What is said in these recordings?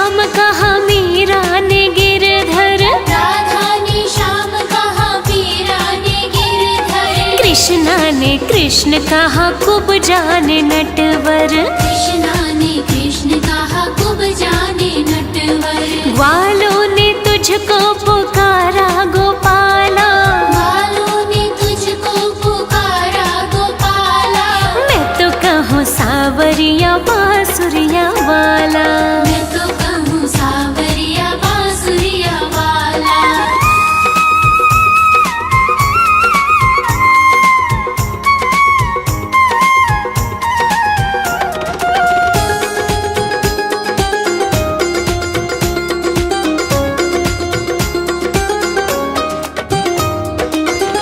श्याम कहा मीरा ने गिरधर, राधा ने श्याम कहा मीरा ने गिरधर। कृष्णा ने कृष्ण कहा खूब जाने नटवर, कृष्णा ने कृष्ण कहा खूब जाने नटवर। ग्वालों ने तुझको पुकारा गोपाला, ग्वालों ने तुझको पुकारा गोपाला। मैं तो कहूँ सावरिया बांसुरिया वाला। मैं तो कहूँ सावरिया बांसुरिया वाला।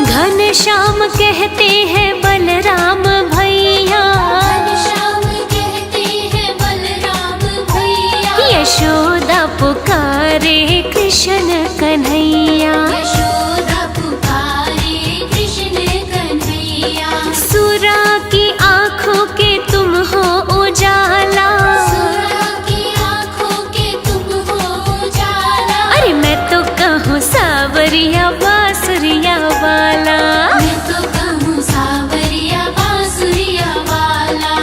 घनश्याम कहते हैं बलराम भैया, घनश्याम कहते हैं बलराम भैया। यशोदा पुकारे कृष्ण कन्हैया, यशोदा पुकारे कृष्ण कन्हैया। सुरा की आँखों के तुम हो उजाला, सुरा की आँखों के तुम हो उजाला। अरे मैं तो कहूँ सावरिया बांसुरिया वाला। मैं तो कहूँ सावरिया बांसुरिया वाला।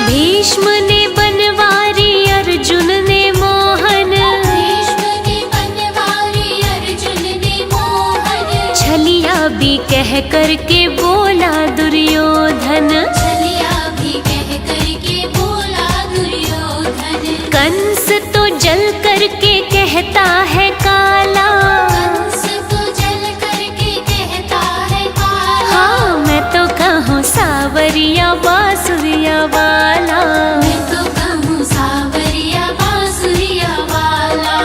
भीष्म ने बनवारी अर्जुन ने मोहन, भीष्म ने बनवारी अर्जुन ने मोहन। छलिया भी कह करके बोला दुर्योधन, छलिया भी कह करके बोला दुर्योधन। कंस तो जल करके कहता है काला, कंस तो जल करके कहता है काला। हाँ मैं तो कहूँ सावरिया बांसुरिया वाला। मैं तो कहूँ सावरिया बांसुरिया वाला।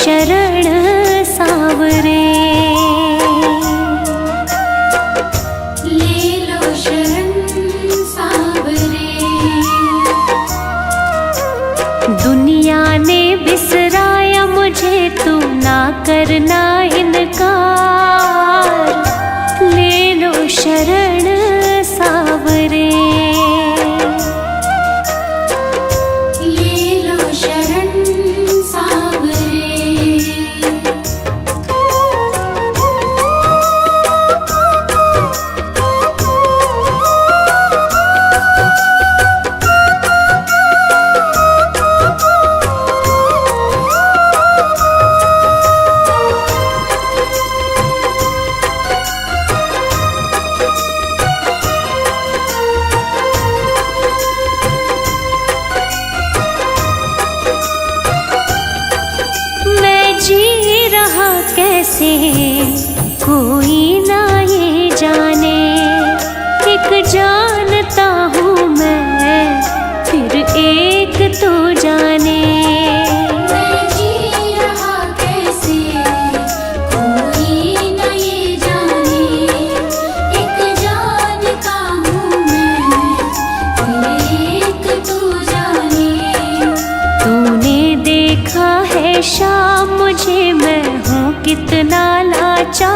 शरण सावरे। ले लो शरण सावरे। दुनिया ने बिसराया मुझे, तू ना करना इनकार। ले लो शरण सावरे। ले लो शरण सावरे। जी रहा कैसे कोई ना ये जाने, एक जानता हूँ मैं फिर एक तो जाने। मैं जी रहा कैसे कोई न ये जाने, एक जानता हूँ मैं फिर एक तू जाने। तूने देखा है शाम मुझे, मैं हूँ कितना लाचार।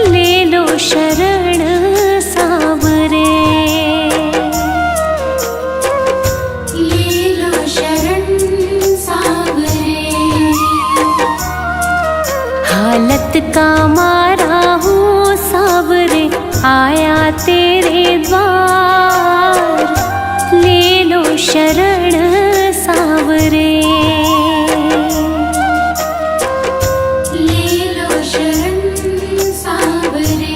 ले लो शरण सावरे। ले लो शरण सावरे। हालत का मारा हूँ सावरे, आया तेरे द्वार। ले लो शरण सावरे। ले लो शरण सावरे।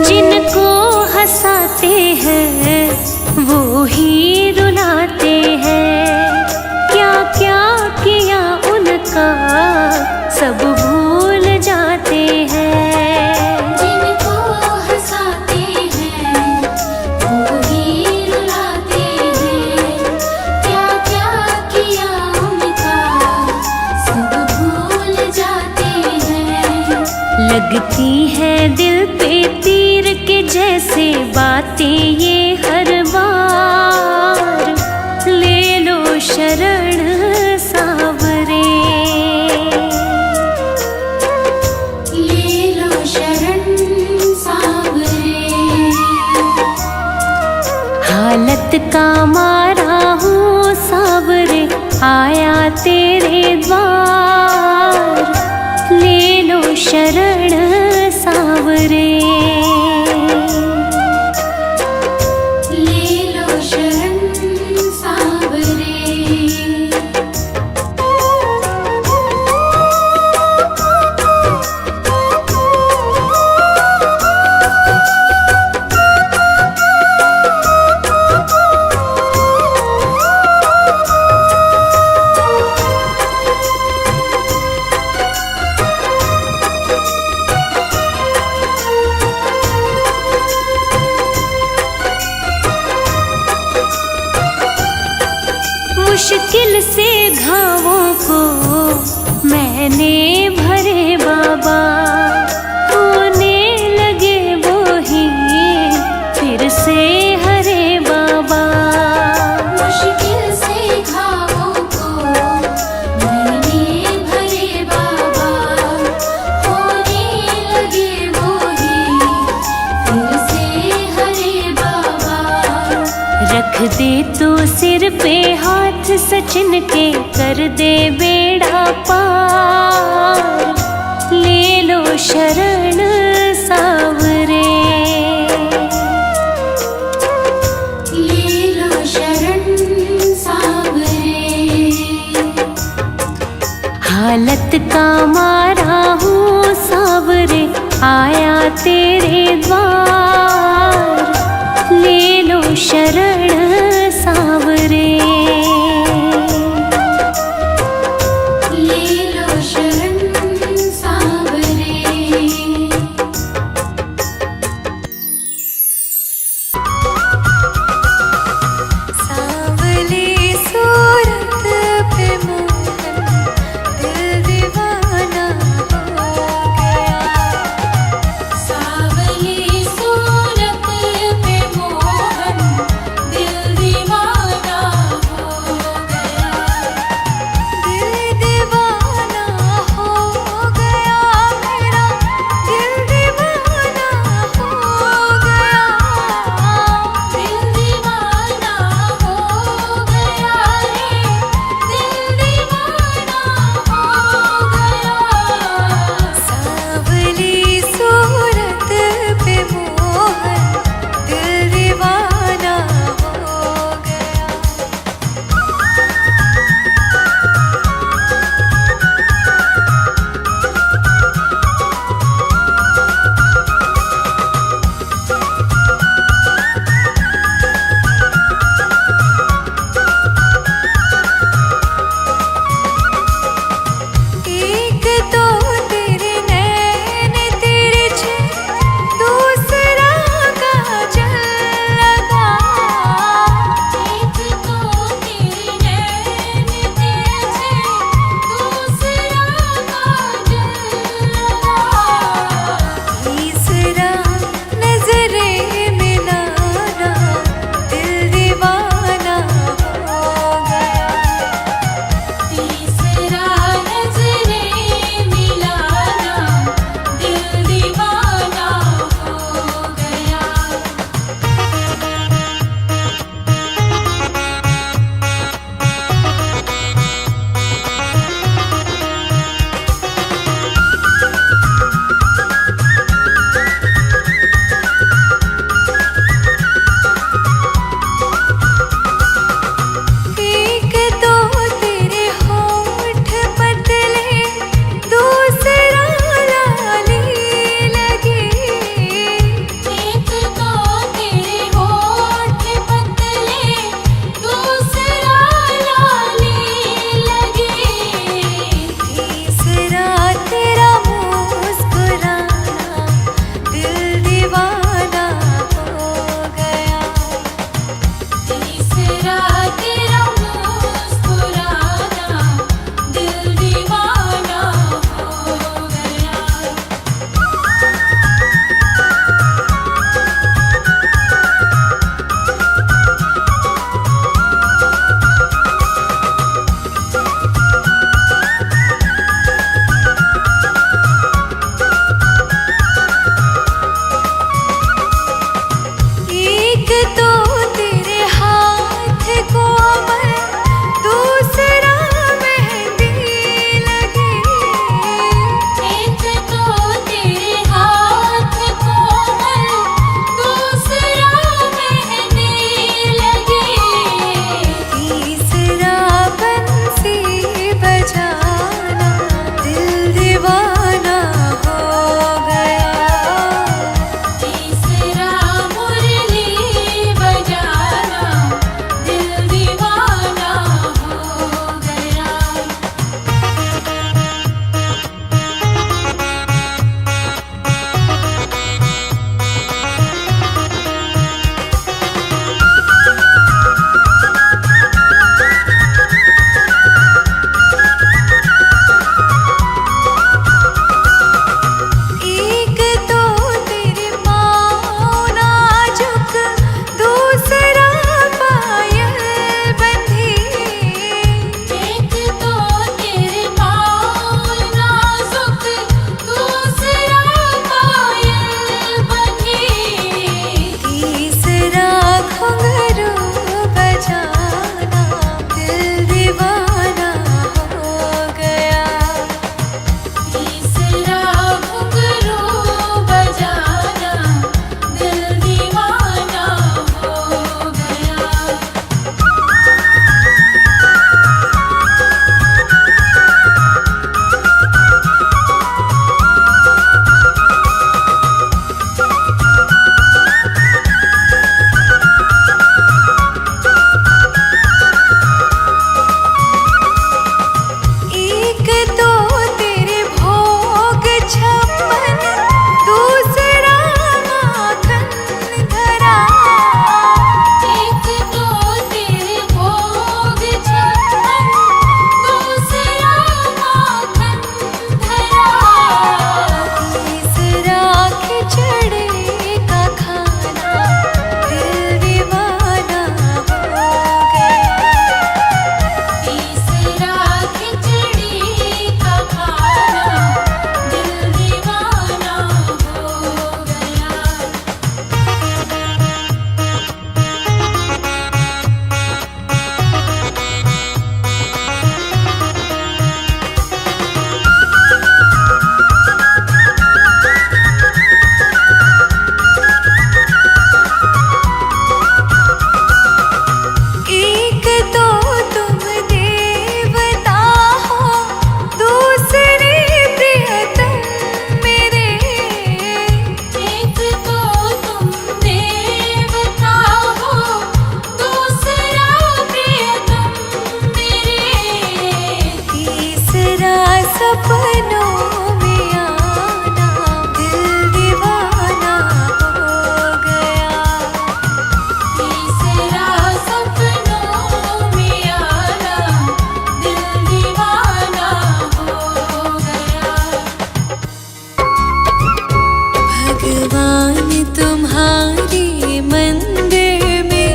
जिनको हंसाते हैं वो ही रुलाते हैं, क्या क्या किया उनका सब भूल जाते हैं। जिनको हंसाते हैं वो ही रुलाते हैं, क्या क्या किया उनका सब भूल जाते हैं। लगती है दिल पे तीर के जैसे बातें ये हर बार। ले लो शरण सावरे। ले लो शरण सावरे। हालत का मारा हूँ सावरे, आया तेरे द्वार। ले लो शरण सावरे। ले लो शरण सावरे। मुश्किल से घावों को मैंने भरे बाबा, होने लगे वो ही फिर से हरे बाबा। मुश्किल से घावों को मैंने भरे बाबा, होने लगे वो ही फिर से हरे बाबा। रख दे तू सिर पे हाथ सचिन के, कर दे बेड़ा पार। ले लो शरण सावरे। ले लो शरण सावरे। हालत का मारा हूँ सावरे, आया तेरे द्वार। तुम्हारे मंदिर में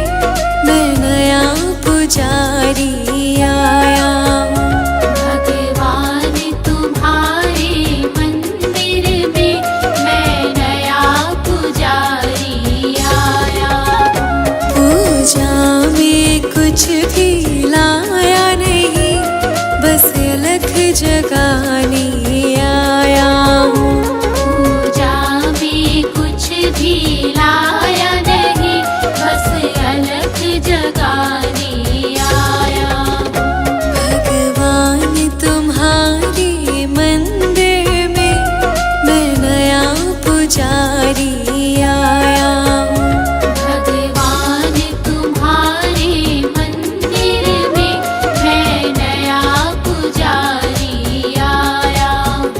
मैं नया पुजारी आया हूँ। भगवान तुम्हारे मंदिर में मैं नया पुजारी आया हूँ। पूजा में कुछ भी लाया नहीं, बस अलख जगाने आया हूँ। पूजा में कुछ भी लाया नहीं, बस अलख जगाने आया हूँ। भगवान तुम्हारे मंदिर में मैं नया पुजारी आया हूँ। भगवान तुम्हारे मंदिर में मैं नया पुजारी आया हूँ।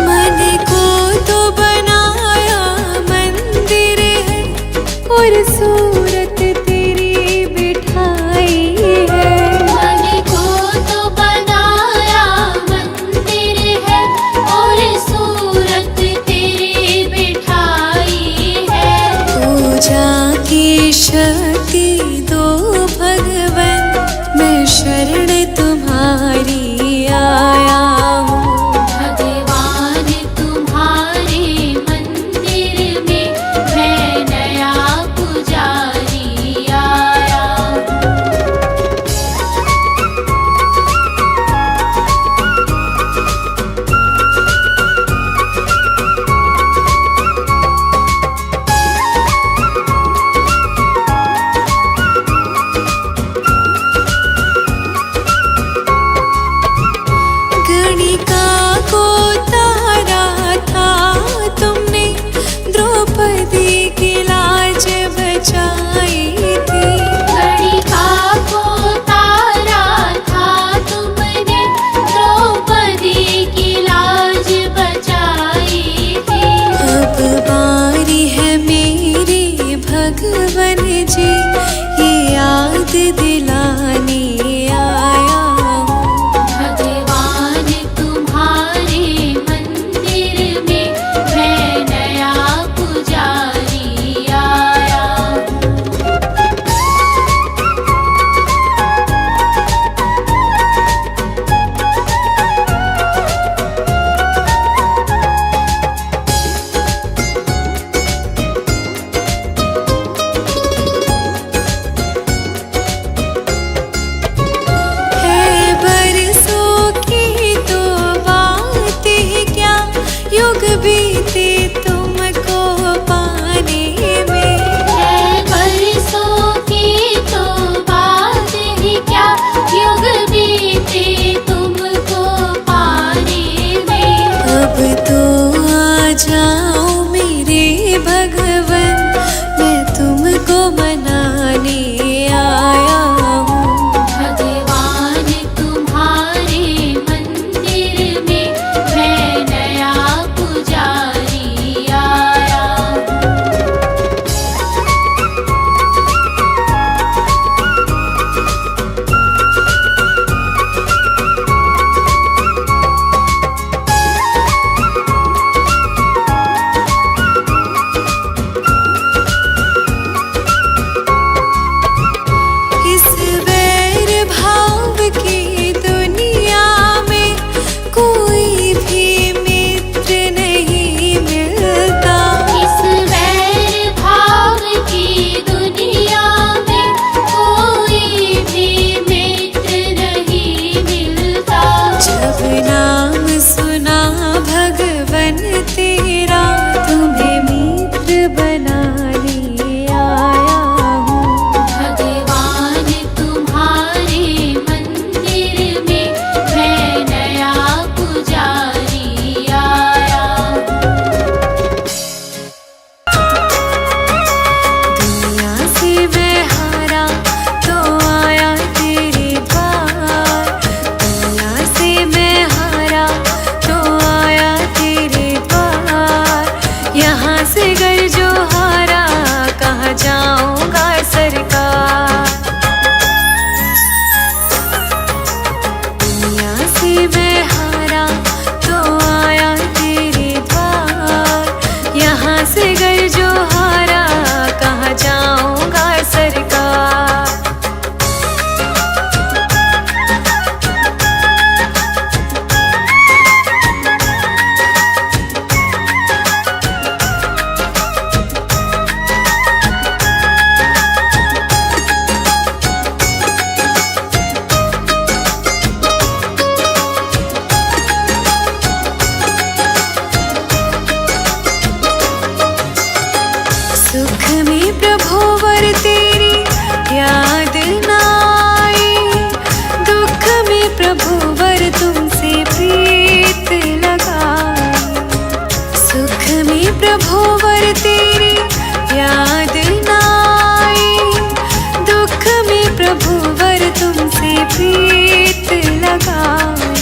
मन को तो बनाया मंदिर है और सूरत तेरी बिठाई है। मन को तो बनाया मंदिर है और सूरत तेरी बिठाई है। पूजा की शक्ति दो भगवन, मैं शरण तुम्हारी आया हूँ। भगवान तुम्हारे मंदिर में मैं नया पुजारी प्रभुवर तेरी याद न आई, दुख में प्रभुवर तुमसे प्रीत लगाई। सुख में प्रभुवर तेरी याद न आई, दुख में प्रभुवर तुमसे प्रीत लगाई।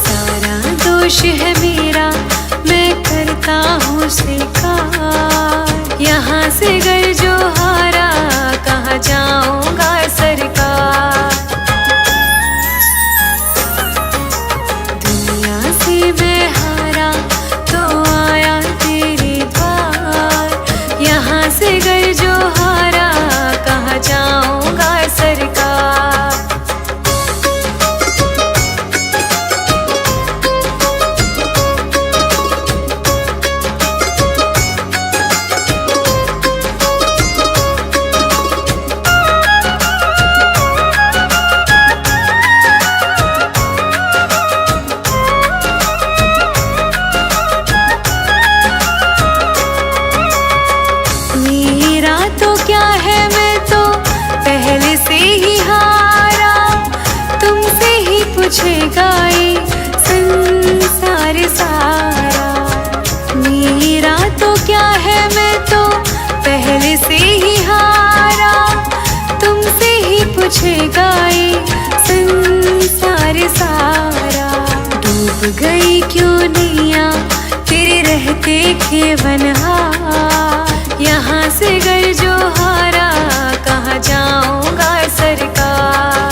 सारा दोष है मेरा, मैं करता हूँ स्वीकार, यहाँ से गए जो हारा, कहाँ जाऊँगा सरकार। दुनिया से मैं हारा तो आया तेरे द्वार, यहाँ से गए जो हारा, कहाँ जाऊँगा सरकार। मेरा तो क्या है, मैं तो पहले से ही हारा, तुमसे ही पूछेगा ये संसार सारा। मेरा तो क्या है, मैं तो पहले से ही हारा, तुमसे ही पूछेगा ये संसार सारा। डूब गई क्यों नैया तेरे रहते खेवनहार, यहाँ से गए जो हारा, कहाँ जाऊँगा सरकार।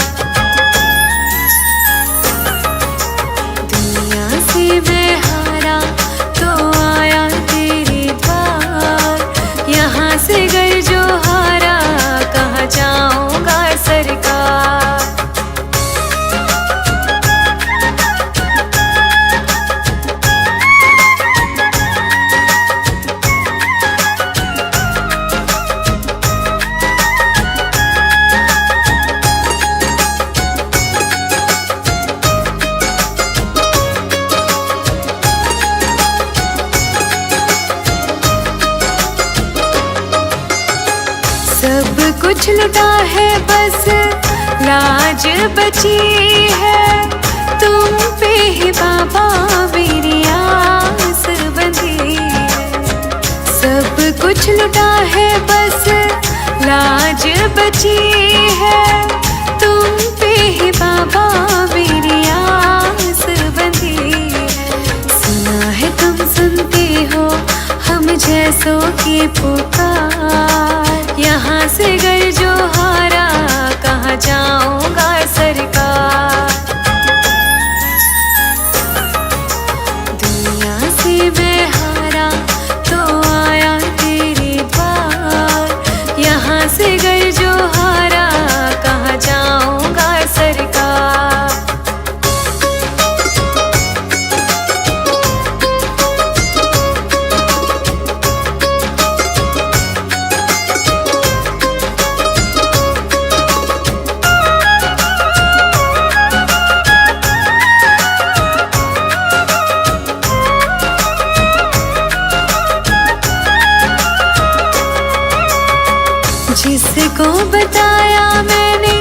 दुनिया से मैं हारा तो आया तेरे द्वार, यहाँ से गए जो हारा, कहाँ जाऊँगा सरकार। सब कुछ लुटा है, बस लाज बची है, तुम पे ही बाबा मेरी आस बंधी है। सब कुछ लुटा है, बस लाज बची है, तुम पे ही बाबा मेरी आस बंधी है। सुना है तुम सुनते हो हम जैसों की पुकार, यहाँ से गए जो हारा, कहाँ जाऊँगा सरकार। दुनिया से मैं हारा तो आया तेरे द्वार, यहाँ से गए जो हारा, कहाँ जाऊँगा सरकार। जिसको बताया मैंने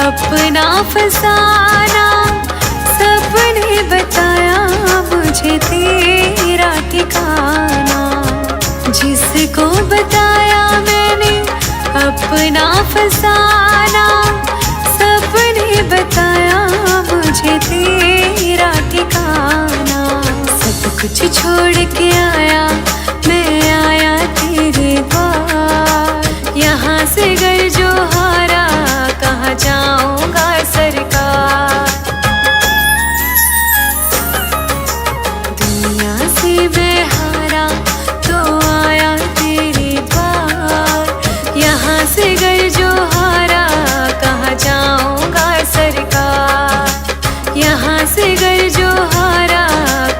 अपना फसाना, सबने बताया मुझे तेरा ठिकाना। जिसको बताया मैंने अपना फसाना, सबने बताया मुझे तेरा ठिकाना। सब कुछ छोड़ के आया मैं, आया तेरे द्वार, यहाँ से गए जो हारा, कहाँ जाऊँगा सरकार। दुनिया से मैं हारा तो आया तेरे द्वार, यहाँ से गए जो हारा, कहाँ जाऊँगा सरकार। यहाँ से गए जो हारा,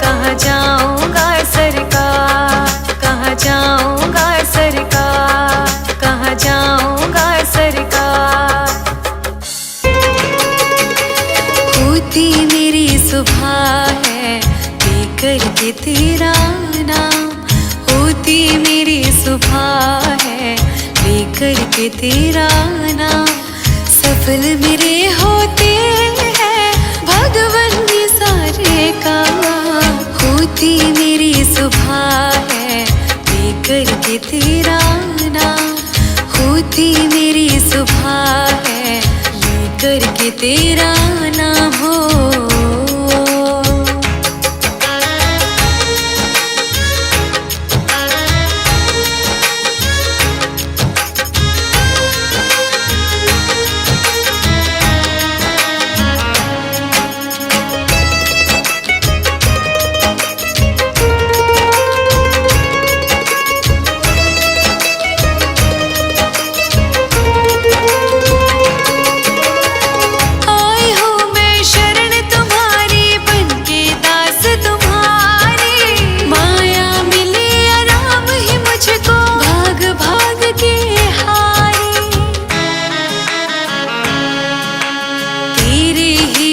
कहाँ जाऊँगा सरकार, कहाँ जाऊँगा सरकार, कहाँ जाऊँगा सरकार। होती मेरी सुबह है लेकर के तेरा नाम, होती मेरी सुबह है लेकर के तेरा नाम। सफल मेरे होते हैं भगवन ये सारे काम। होती मेरी सुबह है लेकर के तेरा नाम। होती मेरी सुबह है लेकर के तेरा नाम हो।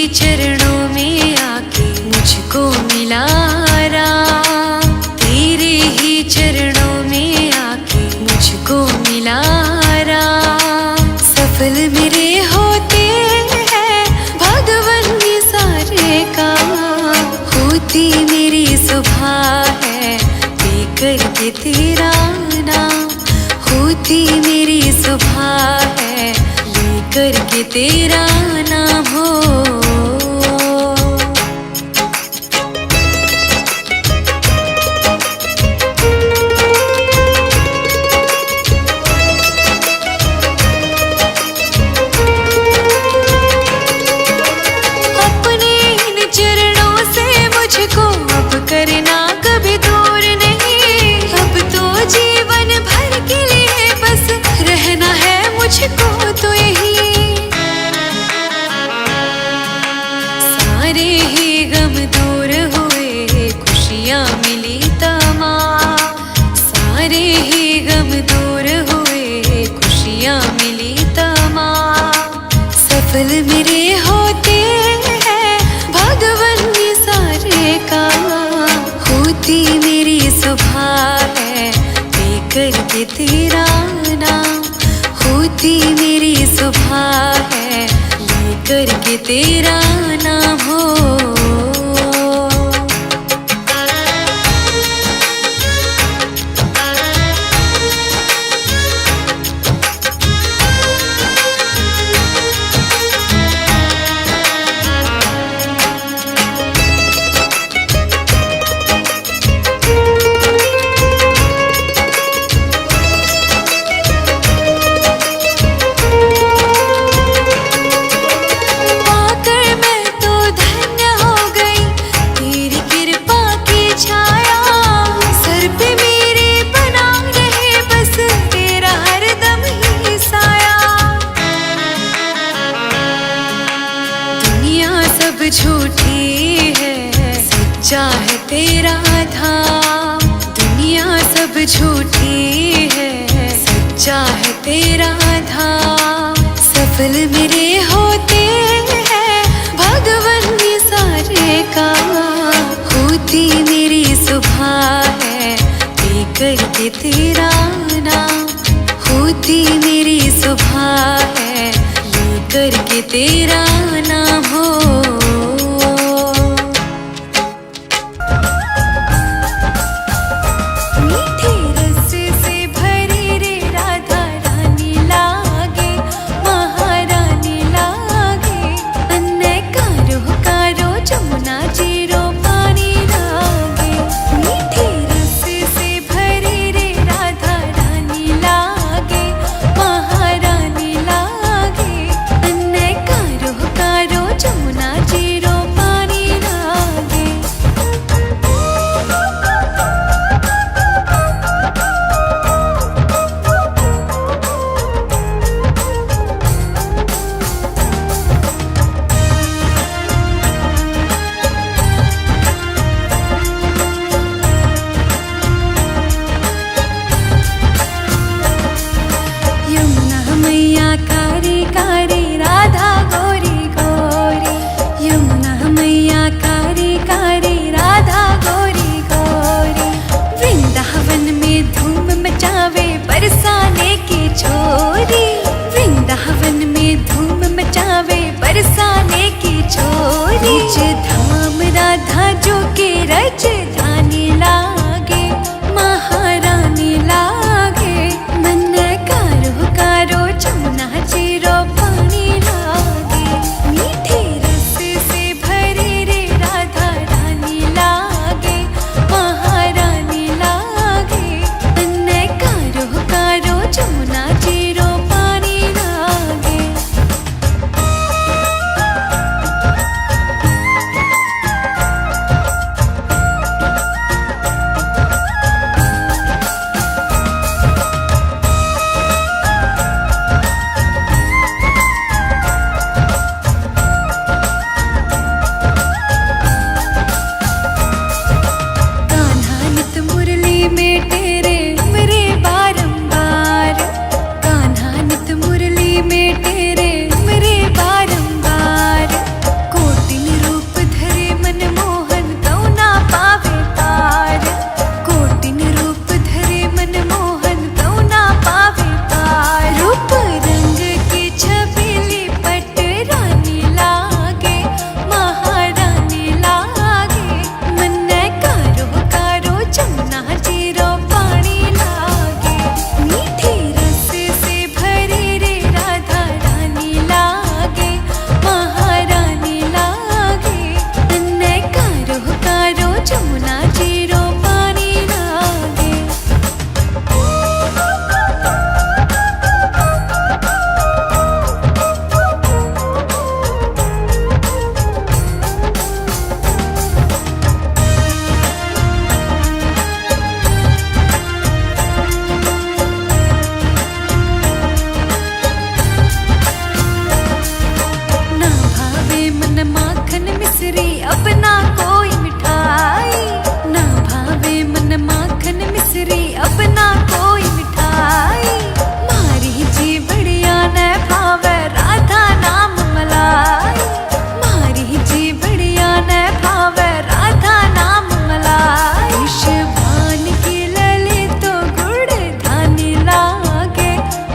चरणों में आके मुझको मिला राम। तेरे ही चरणों में आके मुझको मिला राम। सफल मेरे होते हैं भगवन ये सारे काम। होती मेरी सुबह है लेकर के तेरा नाम। होती मेरी सुबह है लेकर के तेरा नाम हो। करना कभी दूर नहीं, अब तो जीवन भर के लिए बस रहना है मुझको तो यही। सारे ही गम दूर हुए खुशियाँ मिली तमाम। सारे ही गम दूर हुए खुशियाँ मिली तमाम। सफल मेरे होते हैं भगवन ये सारे काम। होती मेरी सुबह है लेकर के तेरा नाम। होती मेरी सुबह है लेकर के तेरा नाम हो। सब झूठी है सच्चा है तेरा धाम। दुनिया सब झूठी है सच्चा है तेरा धाम। सफल मेरे होते हैं भगवन ये सारे काम। होती मेरी सुबह है लेकर के तेरा नाम। होती मेरी सुबह है लेकर के तेरा नाम हो। जमुना की छोरी, वृंदावन में धूम मचावे बरसाने की छोरी। धाम राधा जो के राजधानी लागे, महारानी लागे। मन कारो कारो जमुना जीरो पानी लागे, मीठे रस से भरे रे राधा रानी लागे, महारानी लागे। मन कारो कारो जमुना जीरो पानी लागे। कान्हा नित मुरली में तेरे मेरे बारंबार, कान्हा नित मुरली में तेरे मेरे बारंबार। कोटिन रूप धरे मनमोहन कौ ना पावे पार, कोटिन रूप धरे मनमोहन कौ ना पावे पार। रूप रंग की छबीली पट रानी लागे, महारानी लागे। मन कारो कारो जमुना जीरो पानी लागे, मीठे रस से भरे रे राधा रानी लागे, महारानी लागे। मन कारो कारो जमुना जीरो पानी लागे। ना भावे मन माखन मिश्री अपना कोई मिठाई, ना भावे मन माखन मिश्री अपना कोई मिठाई। मारी जी बढ़िया न भावे राधा नाम मलाई, मारी जी बढ़िया न भावे राधा नाम मलाई। विषभान की लले तो गुड़ धानी लागे,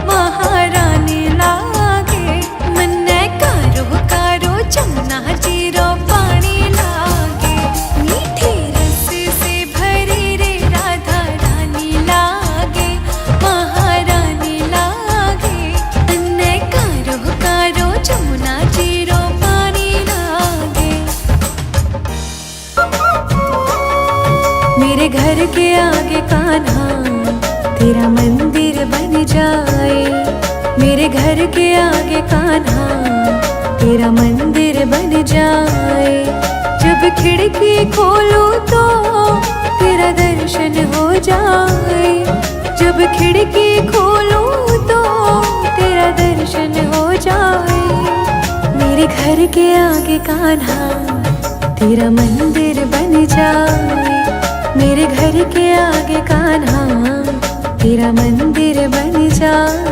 महारानी लागे। मन कारो कारो जमुना जीरो पानी लागे, मीठे रस से भरे रे राधा रानी लागे, महारानी लागे। मन कारो कारो जमुना जीरो पानी लागे। मेरे घर के आगे कान्हा तेरा मंदिर बन जाए, मेरे घर के आगे कान्हा तेरा मंदिर बन जाए। जब खिड़की खोलूं तो तेरा दर्शन हो जाए, जब खिड़की खोलूं तो तेरा दर्शन हो जाए। मेरे घर के आगे कान्हा तेरा मंदिर बन जाए, मेरे घर के आगे कान्हा तेरा मंदिर बन जाए।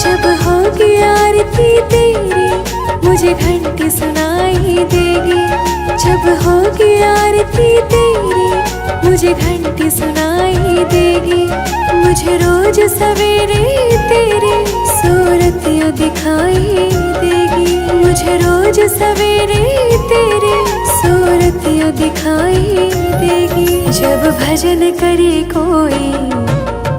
जब होगी आरती तेरी मुझे घंटी सुनाई देगी, जब होगी आरती तेरी मुझे घंटी सुनाई देगी। मुझे रोज सवेरे तेरी सूरतियाँ दिखाई देगी, मुझे रोज सवेरे तेरी सूरतियाँ दिखाई देगी। जब भजन करे कोई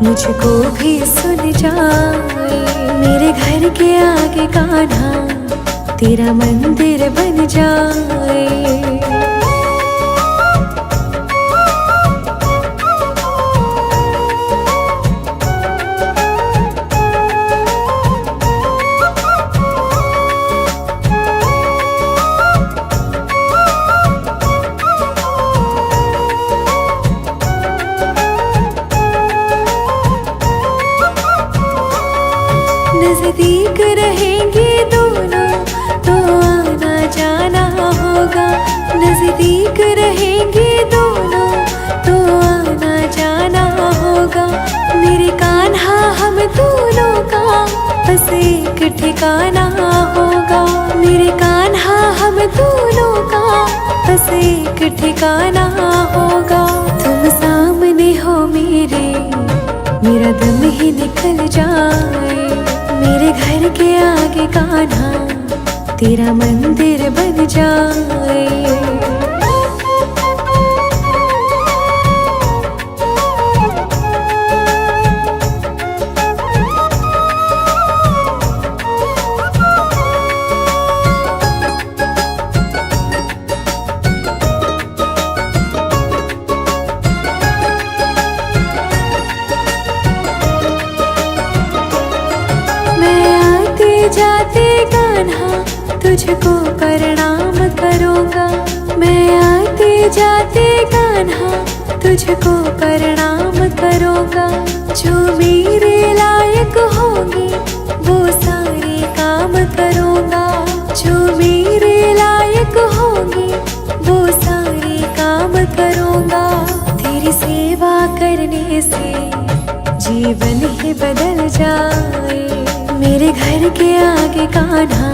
मुझको भी सुन जाए, मेरे घर के आगे कान्हा तेरा मंदिर बन जाए। नजदीक रहेंगे दोनों तो आना जाना होगा, नजदीक रहेंगे दोनों तो आना जाना होगा। मेरे कान्हा हम दोनों का बस एक ठिकाना होगा, मेरे कान्हा हम दोनों का बस एक ठिकाना होगा। तुम सामने हो मेरे, मेरा दम ही निकल जाए, मेरे घर के आगे कान्हा तेरा मंदिर बन जाए। जाते कान्हा तुझको प्रणाम करूँगा, मैं आते जाते कान्हा तुझको प्रणाम करूँगा। जो मेरे लायक होंगे वो सारे काम करूँगा, जो मेरे लायक होंगे वो सारे काम करूँगा। तेरी सेवा करने से जीवन ही बदल जाए, मेरे घर के आगे कान्हा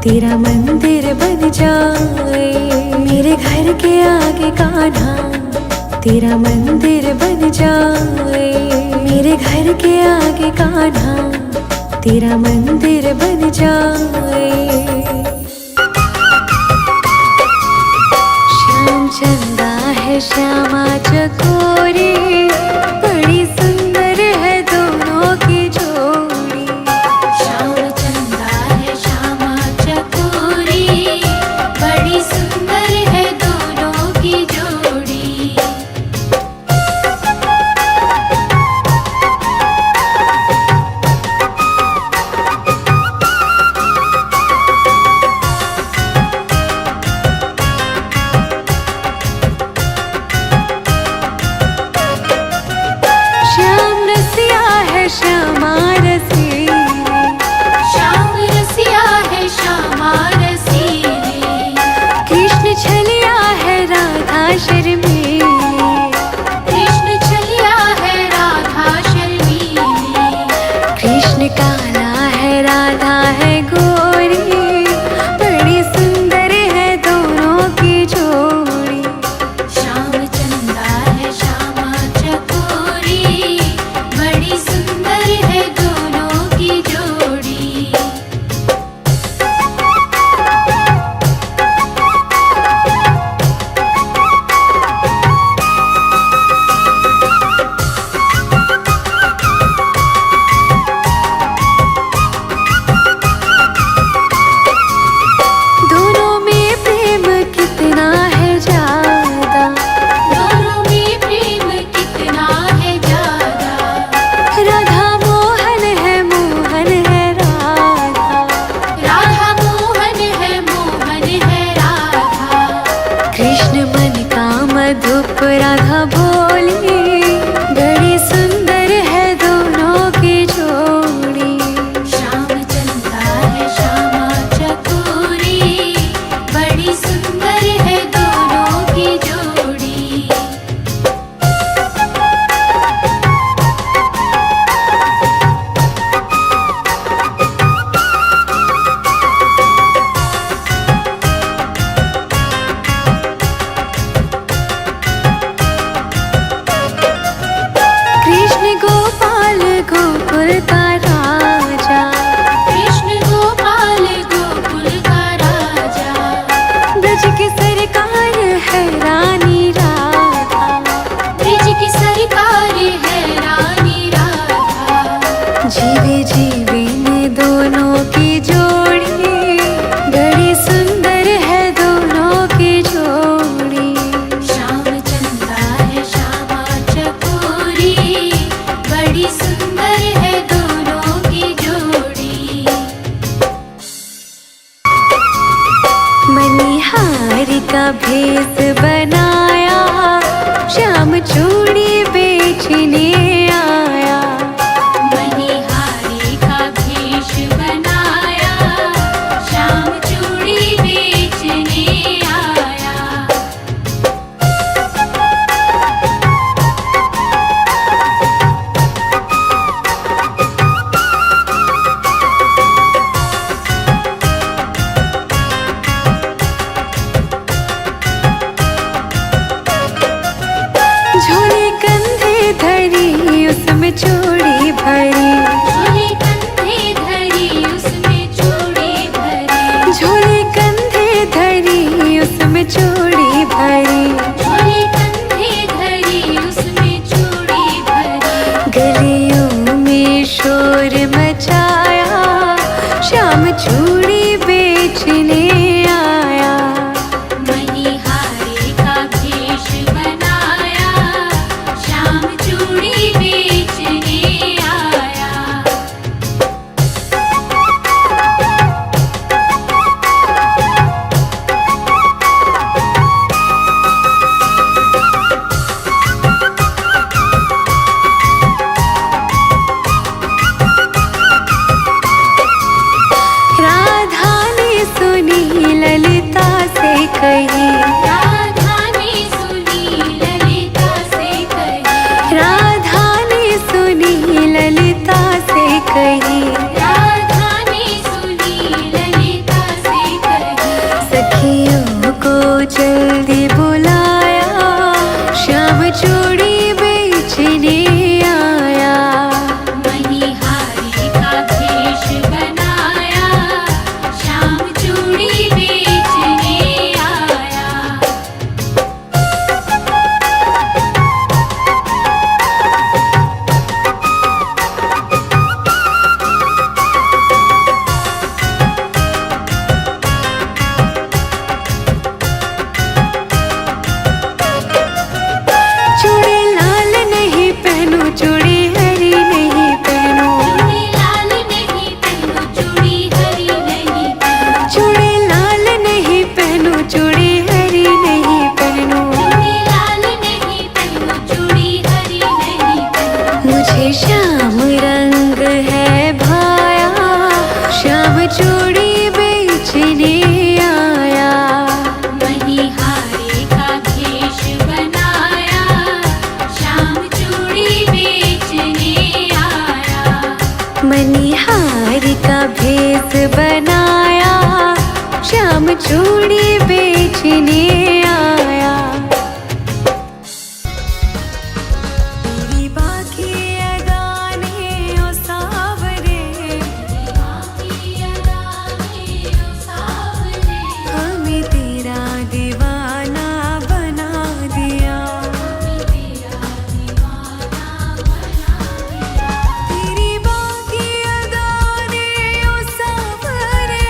तेरा मंदिर बन जाए, मेरे घर के आगे कान्हा तेरा मंदिर बन जाए, मेरे घर के आगे कान्हा तेरा मंदिर बन जाए। श्याम चंदा है श्यामा चकोरी, बड़ी सुंदर है दोनों की जोड़ी। श्याम चंदा है श्यामा चकोरी, बड़ी सुंदर है दोनों की जोड़ी। श्यामा रसीली, श्याम रसिया है श्यामा रसीली, कृष्ण छलिया है राधा शर्मीली, कृष्ण छलिया है राधा शर्मीली, कृष्ण काला है राधा है गोरी, बड़ी सुंदर है दोनों की जोड़ी। श्याम चंदा है श्यामा चकोरी, बड़ी सुंदर है दोनों की जोड़ी। दोनों में प्रेम कितना है ज्यादा, दोनों में प्रेम कितना है ज्यादा, राधा मोहन है राधा, राधा मोहन है राधा, कृष्ण मन का मधुप राधा भोली, बड़ी सुंदर है दोनों की जोड़ी। श्याम चंदा है श्यामा चकोरी, बड़ी सुंदर है दोनों की जोड़ी। कृष्ण गोपाल गोकुल का राजा, कृष्ण गोपाल गोकुल का राजा, ब्रज की सरकार है रानी राधा, ब्रिज की सरकार है रानी राधा, जीवे जीवे ने दोनों की जोड़ी, बड़ी सुंदर है दोनों की जोड़ी। श्याम चंदा है श्यामा चकोरी, बड़ी सुंदर है दोनों की जोड़ी। मनिहारी का भेष बनाया, श्याम चूड़ी बेचने आया, मनिहारी का भेष बनाया, श्याम चूड़ी श्याम चूड़ी बेचने आया। मणिहारी का भेष बनाया, श्याम चूड़ी बेचने आया। राधा ने सुनी ललिता से कही, राधा ने सुनी ललिता से कही, राधा ने सुनी ललिता से कही, राधा ने सुनी ललिता से कही। सखियों को जल्दी बुलाया, श्याम चूड़ी बेचने आया। मणिहारी का भेष बनाया, श्याम चूड़ी बेचने आया। चूड़ी लाल नहीं पहनो, चूड़ी हरी नहीं पहनो, चूड़ी लाल नहीं पहनो, चूड़ी हरी नहीं पहनो, चूड़ी लाल नहीं पहनो, चूड़ी हरी नहीं पहनो। चूड़ी लाल नहीं पहनो, चूड़ी हरी नहीं पहनो। मुझे श्याम रंग है भाया, श्याम चूड़ी बेचने आया। मणिहारी का भेष बनाया, श्याम चूड़ी बेचने आया। मणिहार का भेष बनाया, श्याम चूड़ी बेचने आया। तेरी बाकी अदाने ओ सावरे, हमें तेरा दीवाना बना दिया। तेरी बाकी अदाने ओ सावरे,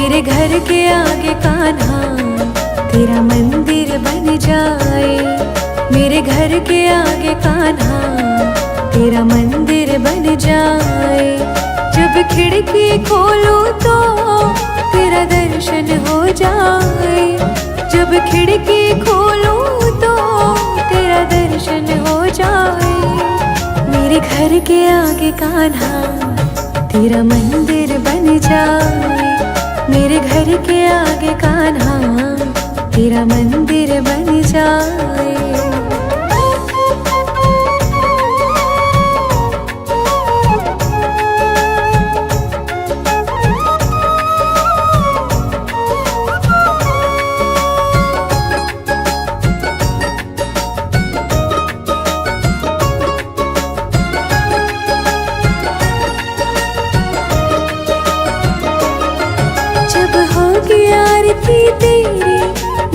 मेरे घर के आगे कान्हा तेरा मंदिर बन जाए। मेरे घर के आगे कान्हा तेरा मंदिर बन जाए। जब खिड़की खोलूं तो तेरा दर्शन हो जाए। जब खिड़की खोलूं तो तेरा दर्शन हो जाए। मेरे घर के आगे कान्हा तेरा मंदिर बन जाए। मेरे घर के आगे कान्हा तेरा मंदिर बन जाए। जब होगी आरती तेरी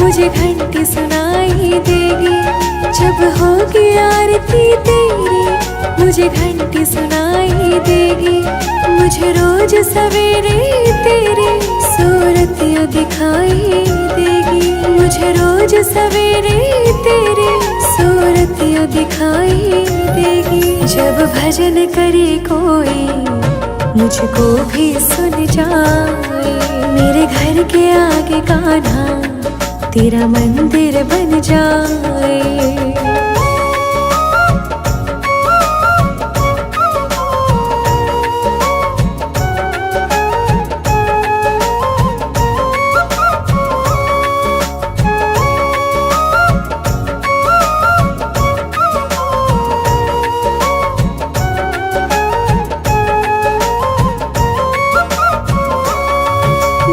मुझे घंटी सुनाई देगी। जब होगी आरती तेरी मुझे घंटी सुनाई देगी। मुझे रोज सवेरे तेरी सूरतियाँ दिखाई देगी। मुझे रोज सवेरे तेरी सूरतियाँ दिखाई देगी। जब भजन करे कोई मुझको भी सुन जाए। मेरे घर के आगे कान्हा तेरा मंदिर बन जाए।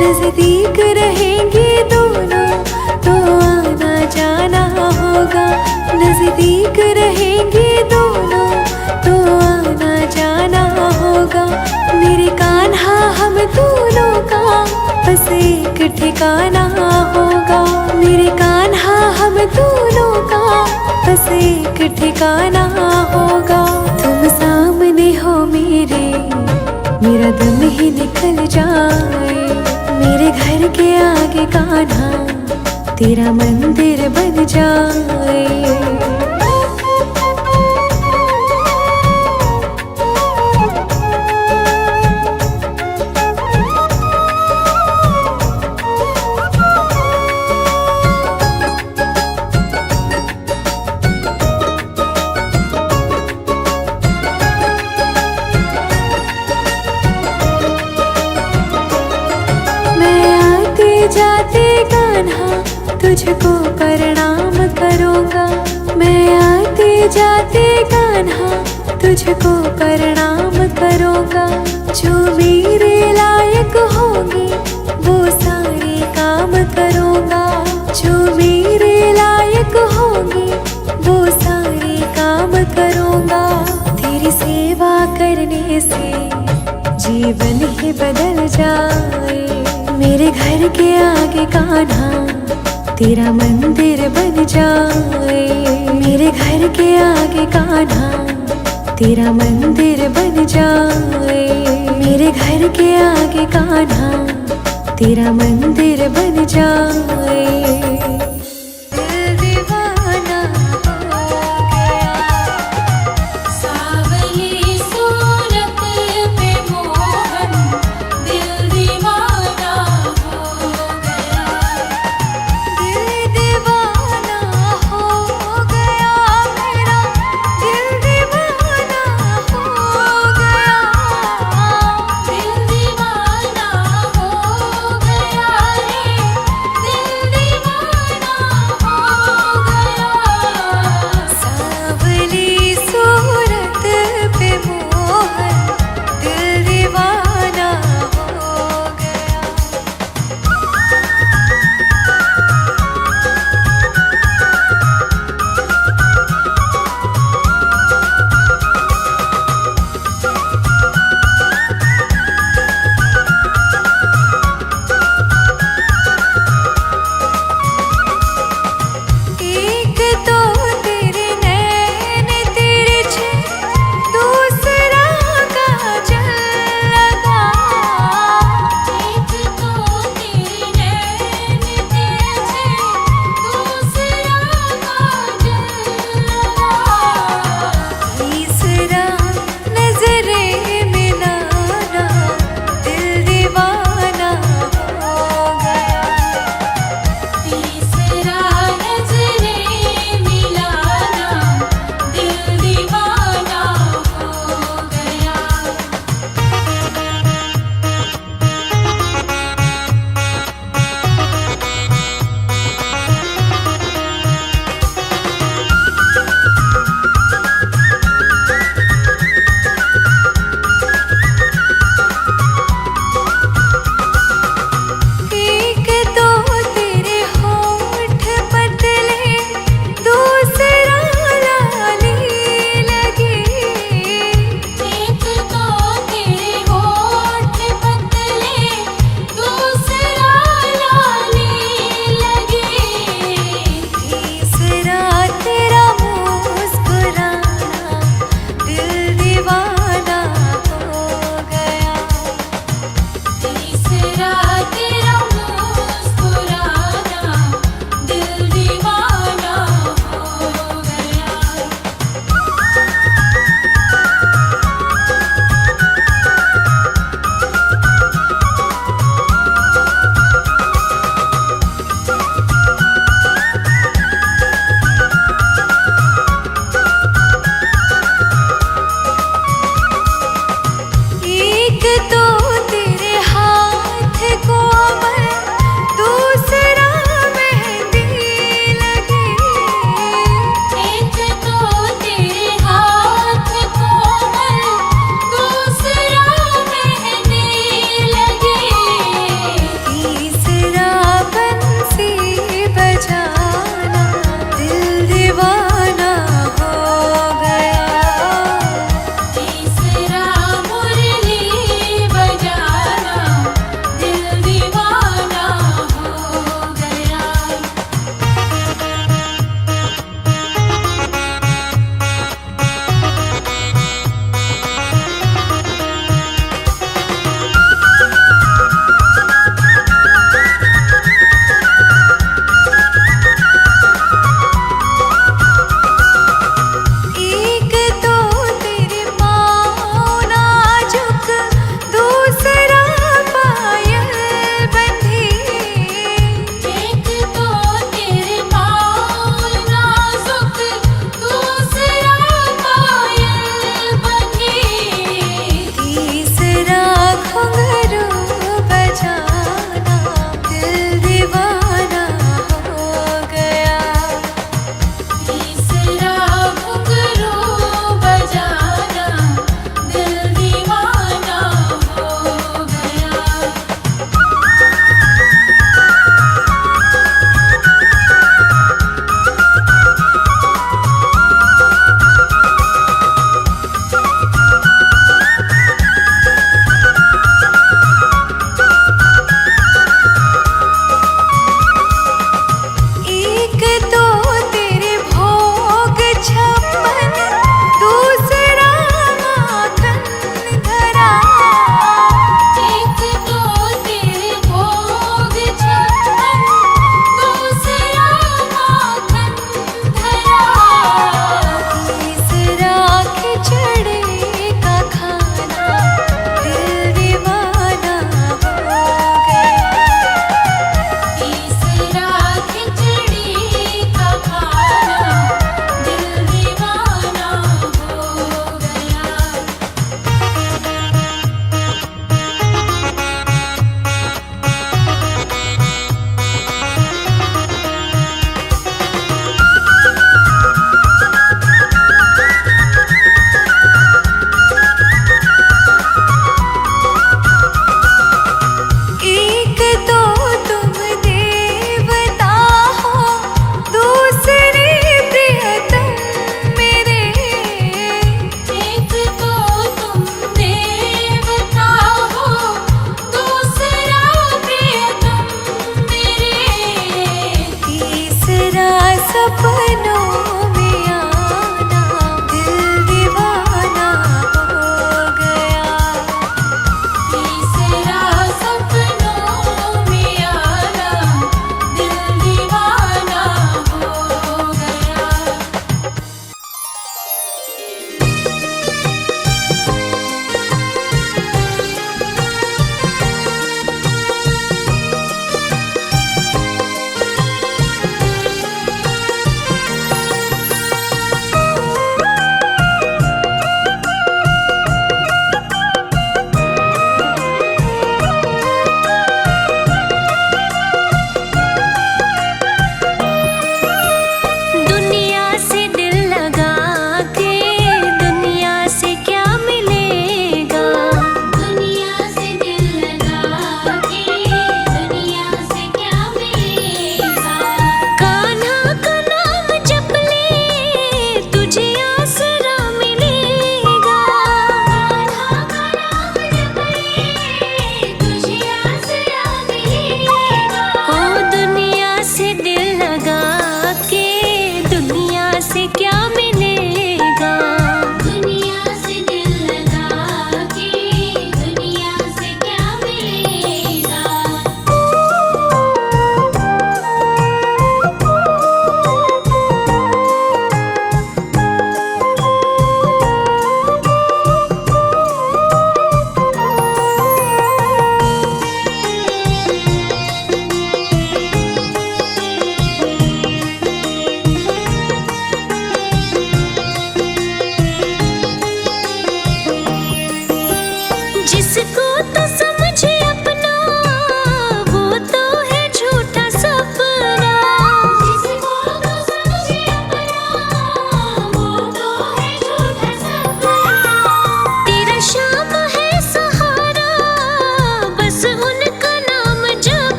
नजदीक रहेंगे दोनों तो आना जाना होगा। नजदीक रहेंगे दोनों तो आना जाना होगा। मेरे कान्हा हम दोनों का बस एक ठिकाना होगा। मेरे कान्हा हम दोनों का बस एक ठिकाना होगा। तुम सामने हो मेरे मेरा दम ही निकल जाए। मेरे घर के आगे कान्हा तेरा मंदिर बन जाए। जाते कान्हा तुझको प्रणाम करूँगा। मैं आते जाते कान्हा तुझको प्रणाम करूँगा। जो मेरे लायक होंगे वो सारे काम करूँगा। जो मेरे लायक होंगे वो सारे काम करूँगा। तेरी सेवा करने से जीवन ही बदल जाए। मेरे घर के आगे कान्हा तेरा मंदिर बन जाए। मेरे घर के आगे कान्हा तेरा मंदिर बन जाए। मेरे घर के आगे कान्हा तेरा मंदिर बन जाए। दिल दीवाना हो गया। सावली सूरत पे मोहन दिल दीवाना हो गया। दिल दीवाना हो गया मेरा। दिल दीवाना हो गया। दिल दीवाना हो गया रे। दिल दीवाना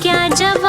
क्या जवाब